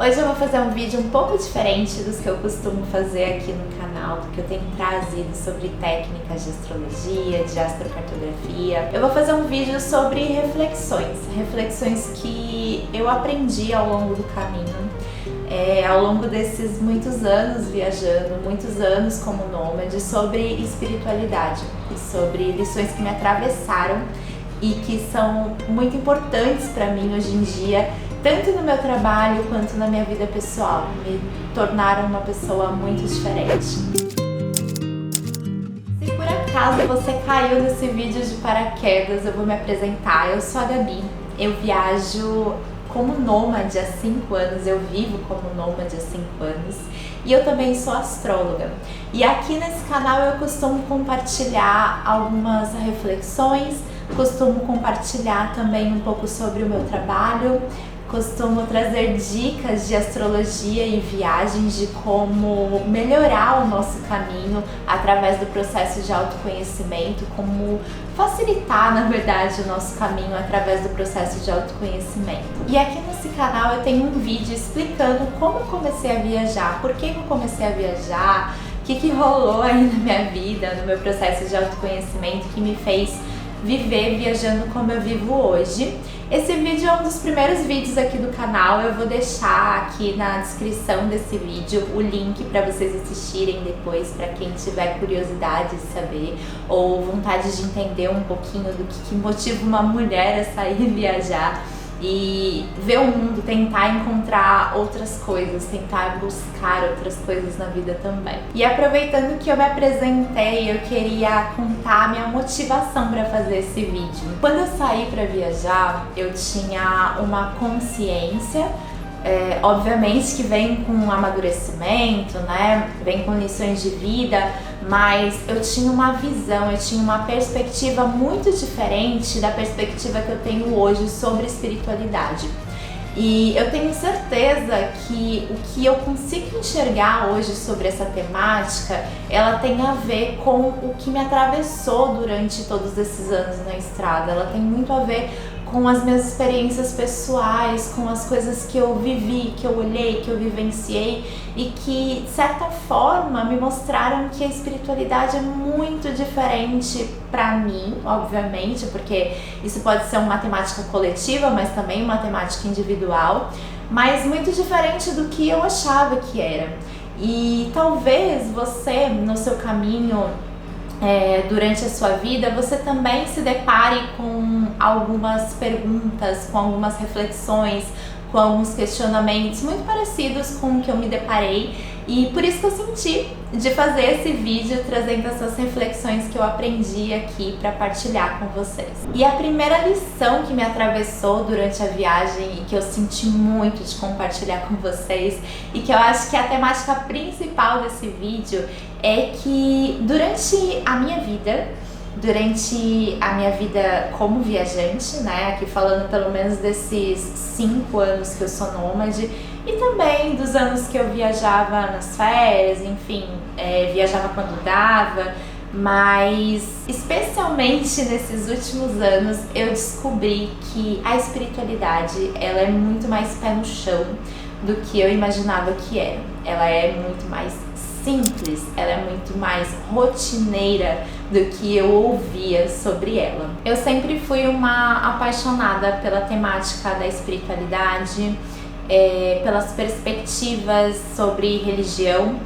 Hoje eu vou fazer um vídeo um pouco diferente dos que eu costumo fazer aqui no canal, porque eu tenho trazido sobre técnicas de astrologia, de astrocartografia. Eu vou fazer um vídeo sobre reflexões que eu aprendi ao longo do caminho, ao longo desses muitos anos viajando, muitos anos como nômade, sobre espiritualidade e sobre lições que me atravessaram e que são muito importantes para mim hoje em dia, tanto no meu trabalho quanto na minha vida pessoal. Me tornaram uma pessoa muito diferente. Se por acaso você caiu nesse vídeo de paraquedas, eu vou me apresentar. Eu sou a Gabi, eu viajo como nômade há 5 anos, eu vivo como nômade há 5 anos e eu também sou astróloga. E aqui nesse canal eu costumo compartilhar algumas reflexões, costumo compartilhar também um pouco sobre o meu trabalho, costumo trazer dicas de astrologia e viagens, de como melhorar o nosso caminho através do processo de autoconhecimento, como facilitar, na verdade, o nosso caminho através do processo de autoconhecimento. E aqui nesse canal eu tenho um vídeo explicando como eu comecei a viajar, por que eu comecei a viajar, o que rolou aí na minha vida, no meu processo de autoconhecimento que me fez viver viajando como eu vivo hoje. Esse vídeo é um dos primeiros vídeos aqui do canal, eu vou deixar aqui na descrição desse vídeo o link para vocês assistirem depois, para quem tiver curiosidade de saber ou vontade de entender um pouquinho do que motiva uma mulher a sair viajar e ver o mundo, tentar encontrar outras coisas, tentar buscar outras coisas na vida também. E aproveitando que eu me apresentei, eu queria contar a minha motivação para fazer esse vídeo. Quando eu saí para viajar, eu tinha uma consciência, obviamente que vem com amadurecimento, né? Vem com lições de vida, mas eu tinha uma visão, eu tinha uma perspectiva muito diferente da perspectiva que eu tenho hoje sobre espiritualidade. E eu tenho certeza que o que eu consigo enxergar hoje sobre essa temática, ela tem a ver com o que me atravessou durante todos esses anos na estrada. Ela tem muito a ver com as minhas experiências pessoais, com as coisas que eu vivi, que eu olhei, que eu vivenciei e que, de certa forma, me mostraram que a espiritualidade é muito diferente para mim, obviamente, porque isso pode ser uma temática coletiva, mas também uma temática individual, mas muito diferente do que eu achava que era. E talvez você, no seu caminho, durante a sua vida, você também se depare com algumas perguntas, com algumas reflexões, com alguns questionamentos muito parecidos com o que eu me deparei, e por isso que eu senti de fazer esse vídeo trazendo essas reflexões que eu aprendi aqui para partilhar com vocês. E a primeira lição que me atravessou durante a viagem e que eu senti muito de compartilhar com vocês, e que eu acho que é a temática principal desse vídeo, é que durante a minha vida como viajante, né, aqui falando pelo menos desses 5 anos que eu sou nômade, e também dos anos que eu viajava nas férias, enfim, viajava quando dava, mas especialmente nesses últimos anos eu descobri que a espiritualidade, ela é muito mais pé no chão do que eu imaginava que era. Ela é muito mais simples, ela é muito mais rotineira do que eu ouvia sobre ela. Eu sempre fui uma apaixonada pela temática da espiritualidade, pelas perspectivas sobre religião.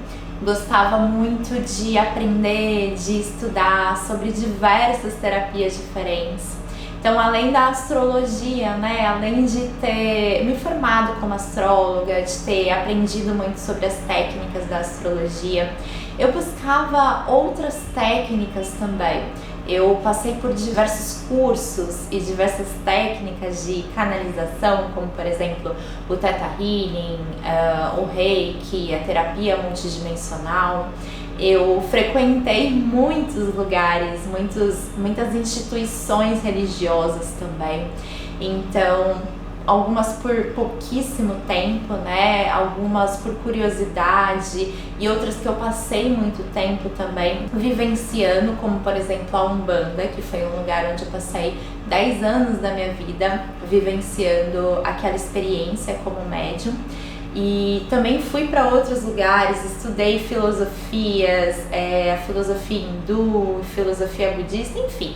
Gostava muito de aprender, de estudar sobre diversas terapias diferentes. Então, além da astrologia, né, além de ter me formado como astróloga, de ter aprendido muito sobre as técnicas da astrologia, eu buscava outras técnicas também. Eu passei por diversos cursos e diversas técnicas de canalização, como por exemplo o Theta Healing, o Reiki, a terapia multidimensional. Eu frequentei muitos lugares, muitas instituições religiosas também. Então, algumas por pouquíssimo tempo, né? Algumas por curiosidade e outras que eu passei muito tempo também vivenciando, como por exemplo a Umbanda, que foi um lugar onde eu passei 10 anos da minha vida vivenciando aquela experiência como médium. E também fui para outros lugares, estudei filosofias, a filosofia hindu, filosofia budista, enfim.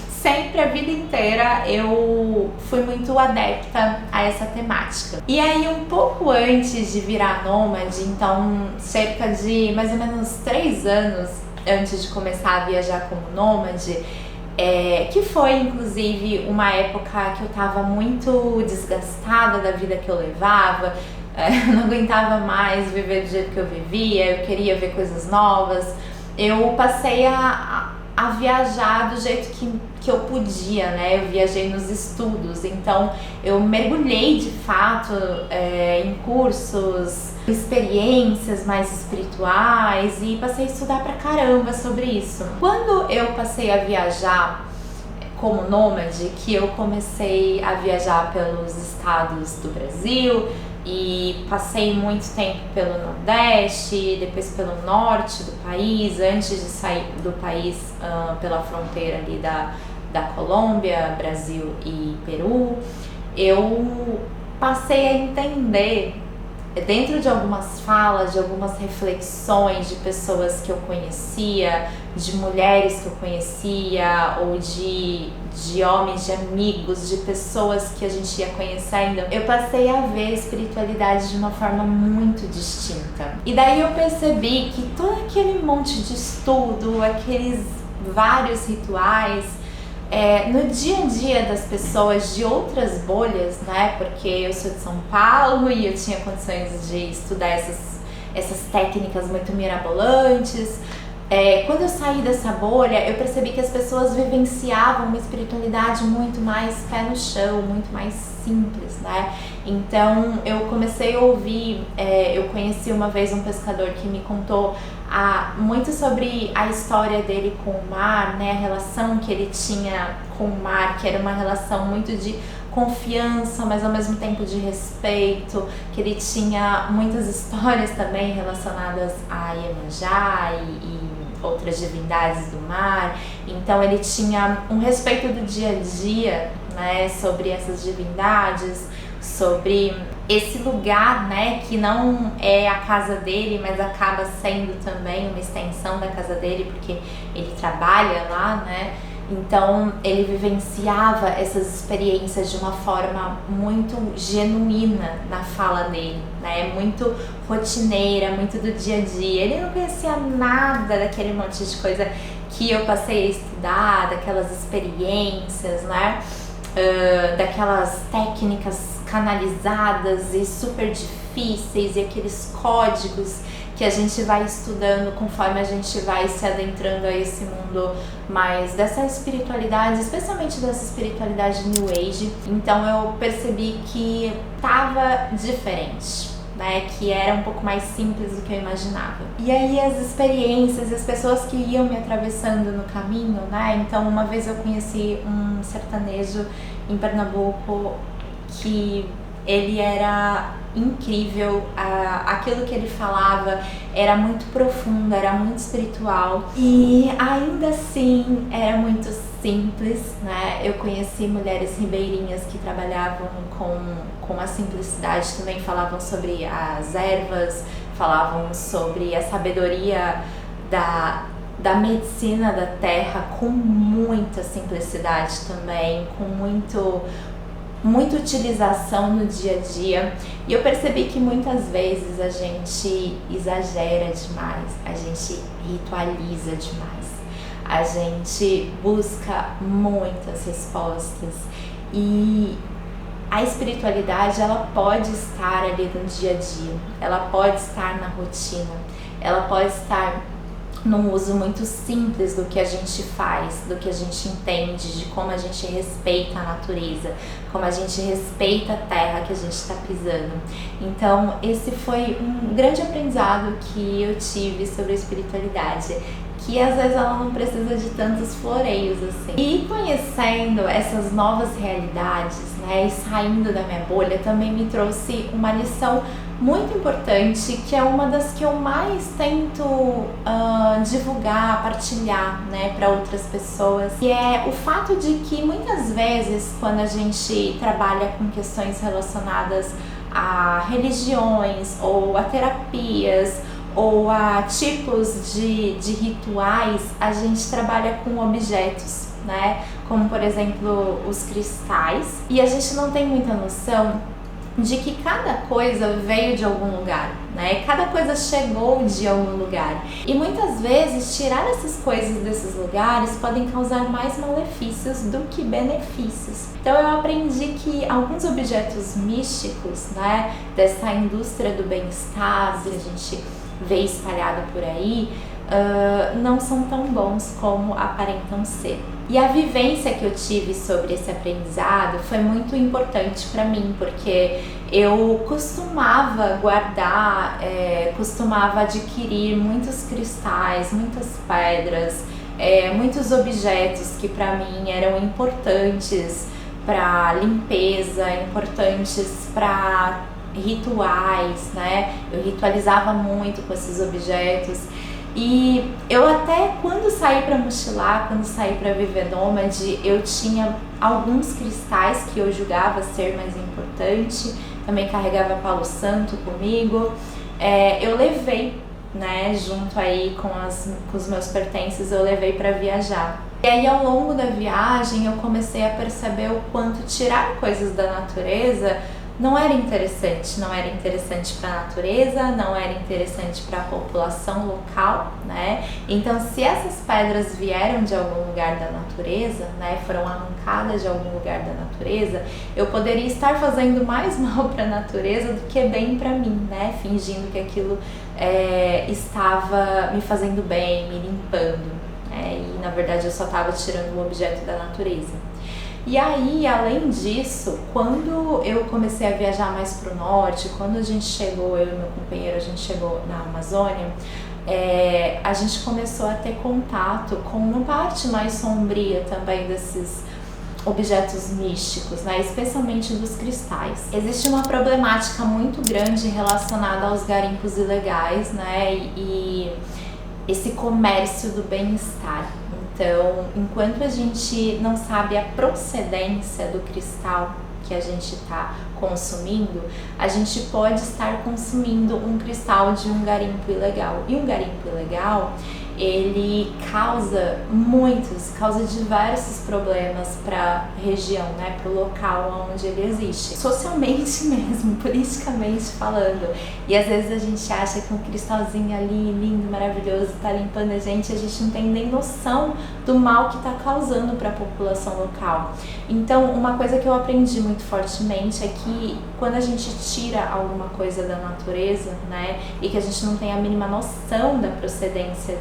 Sempre a vida inteira eu fui muito adepta a essa temática. E aí um pouco antes de virar nômade, então cerca de mais ou menos 3 anos antes de começar a viajar como nômade, que foi inclusive uma época que eu estava muito desgastada da vida que eu levava, não aguentava mais viver do jeito que eu vivia, eu queria ver coisas novas. Eu passei a viajar do jeito que eu podia, né? Eu viajei nos estudos, então eu mergulhei de fato em cursos, experiências mais espirituais e passei a estudar pra caramba sobre isso. Quando eu passei a viajar como nômade, que eu comecei a viajar pelos estados do Brasil e passei muito tempo pelo Nordeste, depois pelo Norte do país, antes de sair do país pela fronteira ali da Colômbia, Brasil e Peru, eu passei a entender, dentro de algumas falas, de algumas reflexões de pessoas que eu conhecia, de mulheres que eu conhecia, ou de homens, de amigos, de pessoas que a gente ia conhecendo, eu passei a ver a espiritualidade de uma forma muito distinta. E daí eu percebi que todo aquele monte de estudo, aqueles vários rituais, no dia a dia das pessoas de outras bolhas, né? Porque eu sou de São Paulo e eu tinha condições de estudar essas técnicas muito mirabolantes. Quando eu saí dessa bolha, eu percebi que as pessoas vivenciavam uma espiritualidade muito mais pé no chão, muito mais simples, né? Então eu comecei a ouvir, eu conheci uma vez um pescador que me contou muito sobre a história dele com o mar, né? A relação que ele tinha com o mar, que era uma relação muito de confiança, mas ao mesmo tempo de respeito, que ele tinha muitas histórias também relacionadas a Iemanjá e outras divindades do mar. Então ele tinha um respeito do dia a dia, né, sobre essas divindades, sobre esse lugar, né, que não é a casa dele, mas acaba sendo também uma extensão da casa dele, porque ele trabalha lá, né? Então ele vivenciava essas experiências de uma forma muito genuína na fala dele, né? Muito rotineira, muito do dia a dia. Ele não conhecia nada daquele monte de coisa que eu passei a estudar, daquelas experiências, né? Daquelas técnicas canalizadas e super difíceis e aqueles códigos que a gente vai estudando conforme a gente vai se adentrando a esse mundo mais dessa espiritualidade, especialmente dessa espiritualidade New Age. Então eu percebi que tava diferente, né? Que era um pouco mais simples do que eu imaginava. E aí as experiências, as pessoas que iam me atravessando no caminho, né? Então uma vez eu conheci um sertanejo em Pernambuco que ele era incrível, aquilo que ele falava era muito profundo, era muito espiritual e ainda assim era muito simples, né? Eu conheci mulheres ribeirinhas que trabalhavam com a simplicidade, também falavam sobre as ervas, falavam sobre a sabedoria da medicina da terra com muita simplicidade também, com muita utilização no dia a dia. E eu percebi que muitas vezes a gente exagera demais, a gente ritualiza demais, a gente busca muitas respostas e a espiritualidade, ela pode estar ali no dia a dia, ela pode estar na rotina, ela pode estar num uso muito simples do que a gente faz, do que a gente entende, de como a gente respeita a natureza, como a gente respeita a terra que a gente está pisando. Então esse foi um grande aprendizado que eu tive sobre a espiritualidade, que às vezes ela não precisa de tantos floreios assim. E conhecendo essas novas realidades, né, e saindo da minha bolha, também me trouxe uma lição muito importante, que é uma das que eu mais tento divulgar, partilhar, né, para outras pessoas, que é o fato de que muitas vezes quando a gente trabalha com questões relacionadas a religiões ou a terapias ou a tipos de rituais, a gente trabalha com objetos, né? Como por exemplo os cristais, e a gente não tem muita noção de que cada coisa veio de algum lugar, né? Cada coisa chegou de algum lugar. E muitas vezes tirar essas coisas desses lugares podem causar mais malefícios do que benefícios. Então eu aprendi que alguns objetos místicos, né, dessa indústria do bem-estar que a gente vê espalhado por aí, não são tão bons como aparentam ser. E a vivência que eu tive sobre esse aprendizado foi muito importante para mim, porque eu costumava guardar, costumava adquirir muitos cristais, muitas pedras, muitos objetos que para mim eram importantes para limpeza, importantes para rituais, né? Eu ritualizava muito com esses objetos. E eu até quando saí para mochilar, quando saí para viver nômade, eu tinha alguns cristais que eu julgava ser mais importante, também carregava palo santo comigo. Eu levei, né, junto aí com os meus pertences, eu levei para viajar. E aí ao longo da viagem eu comecei a perceber o quanto tirar coisas da natureza não era interessante para a natureza, não era interessante para a população local, né? Então, se essas pedras vieram de algum lugar da natureza, né, foram arrancadas de algum lugar da natureza, eu poderia estar fazendo mais mal para a natureza do que bem para mim, né? Fingindo que aquilo estava me fazendo bem, me limpando, né? E na verdade eu só estava tirando um objeto da natureza. E aí, além disso, quando eu comecei a viajar mais para o norte, quando a gente chegou, eu e meu companheiro, a gente chegou na Amazônia, a gente começou a ter contato com uma parte mais sombria também desses objetos místicos, né? Especialmente dos cristais. Existe uma problemática muito grande relacionada aos garimpos ilegais, né? E esse comércio do bem-estar. Então, enquanto a gente não sabe a procedência do cristal que a gente está consumindo, a gente pode estar consumindo um cristal de um garimpo ilegal. E um garimpo ilegal, ele causa diversos problemas para a região, né, para o local onde ele existe, socialmente mesmo, politicamente falando. E às vezes a gente acha que um cristalzinho ali, lindo, maravilhoso, está limpando a gente não tem nem noção do mal que está causando para a população local. Então, uma coisa que eu aprendi muito fortemente é que quando a gente tira alguma coisa da natureza, né, e que a gente não tem a mínima noção da procedência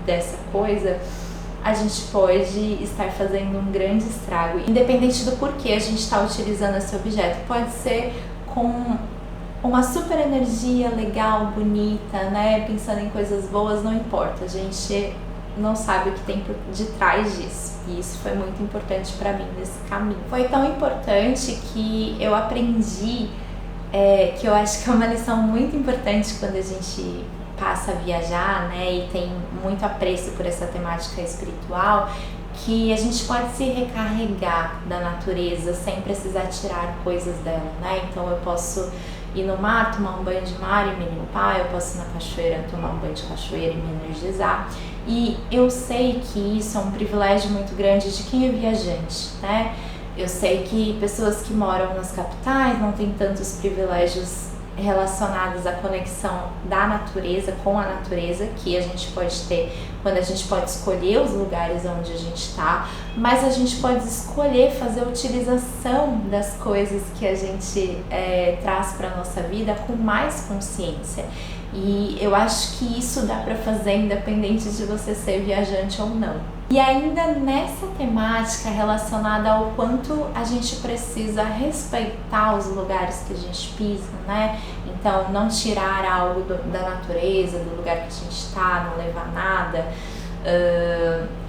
dessa coisa, a gente pode estar fazendo um grande estrago, independente do porquê a gente está utilizando esse objeto. Pode ser com uma super energia legal, bonita, né, pensando em coisas boas, não importa, a gente não sabe o que tem por detrás disso. E isso foi muito importante para mim nesse caminho. Foi tão importante que eu aprendi, que eu acho que é uma lição muito importante quando a gente passa a viajar, né, e tem muito apreço por essa temática espiritual, que a gente pode se recarregar da natureza sem precisar tirar coisas dela, né? Então eu posso ir no mar, tomar um banho de mar e me limpar, eu posso ir na cachoeira, tomar um banho de cachoeira e me energizar. E eu sei que isso é um privilégio muito grande de quem é viajante, né? Eu sei que pessoas que moram nas capitais não têm tantos privilégios relacionados à conexão da natureza com a natureza que a gente pode ter quando a gente pode escolher os lugares onde a gente está, mas a gente pode escolher fazer a utilização das coisas que a gente traz para a nossa vida com mais consciência. E eu acho que isso dá para fazer independente de você ser viajante ou não. E ainda nessa temática relacionada ao quanto a gente precisa respeitar os lugares que a gente pisa, né? Então, não tirar algo da natureza, do lugar que a gente está, não levar nada,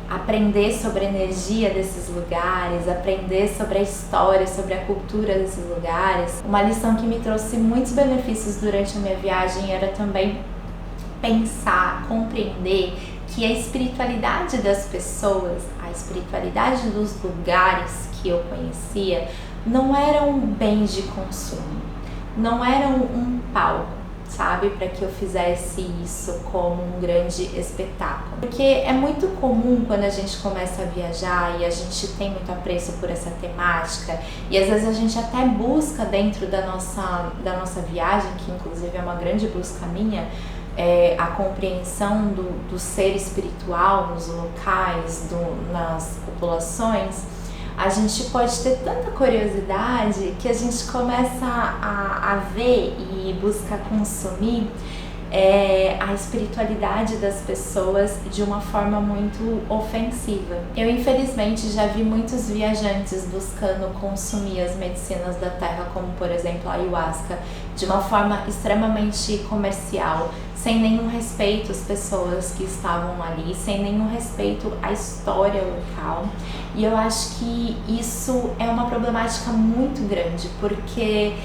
aprender sobre a energia desses lugares, aprender sobre a história, sobre a cultura desses lugares. Uma lição que me trouxe muitos benefícios durante a minha viagem era também pensar, compreender que a espiritualidade das pessoas, a espiritualidade dos lugares que eu conhecia, não eram bens de consumo, não eram um palco, sabe, para que eu fizesse isso como um grande espetáculo. Porque é muito comum quando a gente começa a viajar e a gente tem muito apreço por essa temática, e às vezes a gente até busca dentro da nossa viagem, que inclusive é uma grande busca minha, a compreensão do ser espiritual nos locais, nas populações. A gente pode ter tanta curiosidade que a gente começa a ver e busca consumir a espiritualidade das pessoas de uma forma muito ofensiva. Eu infelizmente já vi muitos viajantes buscando consumir as medicinas da terra, como por exemplo a ayahuasca, de uma forma extremamente comercial, sem nenhum respeito às pessoas que estavam ali, sem nenhum respeito à história local. E eu acho que isso é uma problemática muito grande, porque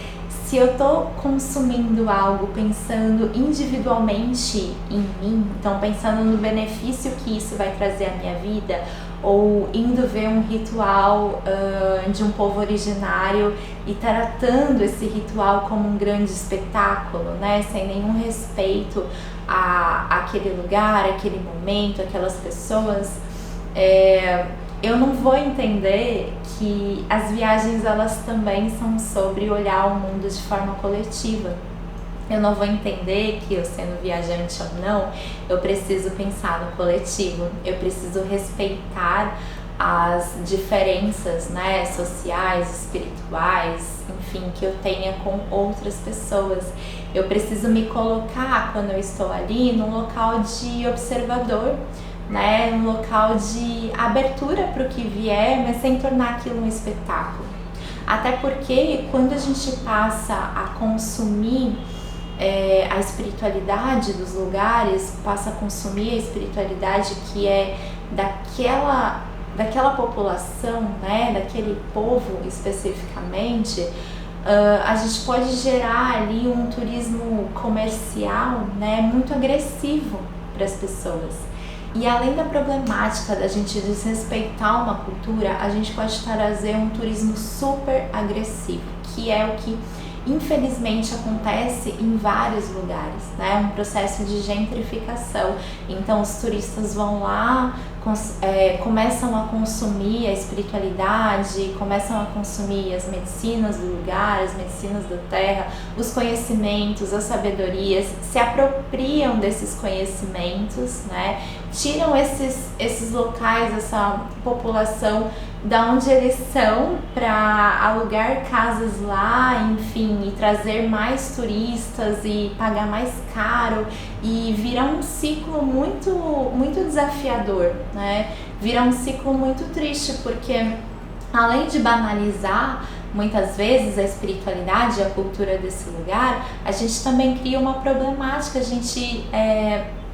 se eu tô consumindo algo pensando individualmente em mim, então pensando no benefício que isso vai trazer à minha vida, ou indo ver um ritual de um povo originário e tratando esse ritual como um grande espetáculo, né, sem nenhum respeito àquele lugar, aquele momento, aquelas pessoas, eu não vou entender que as viagens elas também são sobre olhar o mundo de forma coletiva. Eu não vou entender que eu sendo viajante ou não, eu preciso pensar no coletivo, eu preciso respeitar as diferenças, né, sociais, espirituais, enfim, que eu tenha com outras pessoas. Eu preciso me colocar, quando eu estou ali, num local de observador, né, um local de abertura para o que vier, mas sem tornar aquilo um espetáculo. Até porque quando a gente passa a consumir a espiritualidade dos lugares, passa a consumir a espiritualidade que é daquela população, né, daquele povo especificamente, a gente pode gerar ali um turismo comercial, né, muito agressivo para as pessoas. E além da problemática da gente desrespeitar uma cultura, a gente pode trazer um turismo super agressivo, que é o que infelizmente acontece em vários lugares, né? Um processo de gentrificação. Então os turistas vão lá, começam a consumir a espiritualidade, começam a consumir as medicinas do lugar, as medicinas da terra, os conhecimentos, as sabedorias, se apropriam desses conhecimentos, né? Tiram esses locais, essa população da onde eles são para alugar casas lá, enfim, e trazer mais turistas e pagar mais caro, e vira um ciclo muito, muito desafiador, né? Vira um ciclo muito triste, porque além de banalizar muitas vezes a espiritualidade e a cultura desse lugar, a gente também cria uma problemática, a gente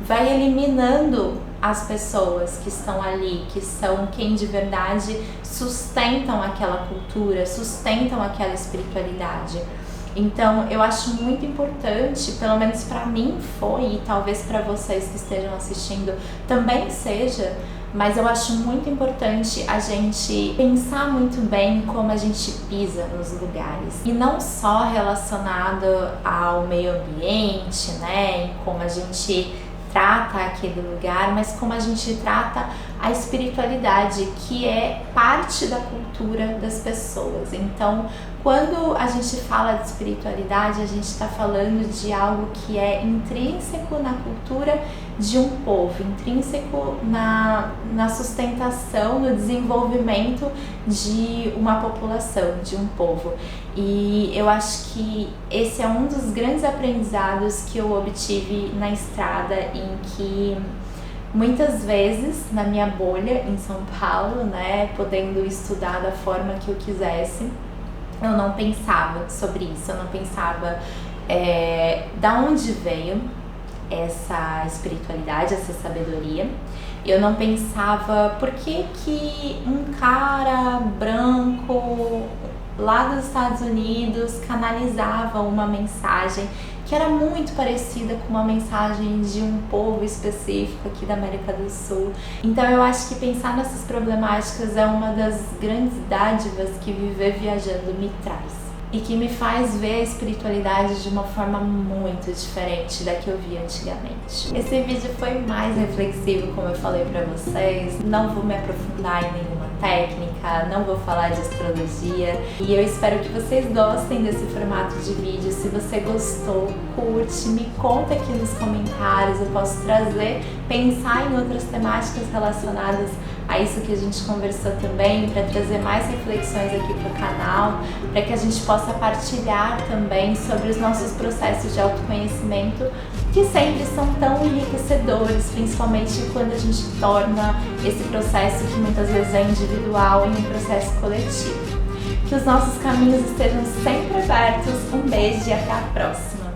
vai eliminando as pessoas que estão ali, que são quem de verdade sustentam aquela cultura, sustentam aquela espiritualidade. Então eu acho muito importante, pelo menos para mim foi, e talvez para vocês que estejam assistindo também seja, mas eu acho muito importante a gente pensar muito bem como a gente pisa nos lugares. E não só relacionado ao meio ambiente, né, e como a gente trata aquele lugar, mas como a gente trata a espiritualidade, que é parte da cultura das pessoas. Então, quando a gente fala de espiritualidade, a gente está falando de algo que é intrínseco na cultura de um povo, intrínseco na sustentação, no desenvolvimento de uma população, de um povo. E eu acho que esse é um dos grandes aprendizados que eu obtive na estrada, em que muitas vezes na minha bolha em São Paulo, né, podendo estudar da forma que eu quisesse, eu não pensava sobre isso, eu não pensava da onde veio essa espiritualidade, essa sabedoria. Eu não pensava por que um cara branco lá dos Estados Unidos canalizava uma mensagem que era muito parecida com uma mensagem de um povo específico aqui da América do Sul. Então eu acho que pensar nessas problemáticas é uma das grandes dádivas que viver viajando me traz. e que me faz ver a espiritualidade de uma forma muito diferente da que eu via antigamente. Esse vídeo foi mais reflexivo, como eu falei pra vocês. Não vou me aprofundar em nenhuma técnica, não vou falar de astrologia, e eu espero que vocês gostem desse formato de vídeo. Se você gostou, curte, me conta aqui nos comentários, eu posso pensar em outras temáticas relacionadas a isso que a gente conversou também, para trazer mais reflexões aqui para o canal, para que a gente possa partilhar também sobre os nossos processos de autoconhecimento, que sempre são tão enriquecedores, principalmente quando a gente torna esse processo, que muitas vezes é individual, em um processo coletivo. Que os nossos caminhos estejam sempre abertos. Um beijo e até a próxima!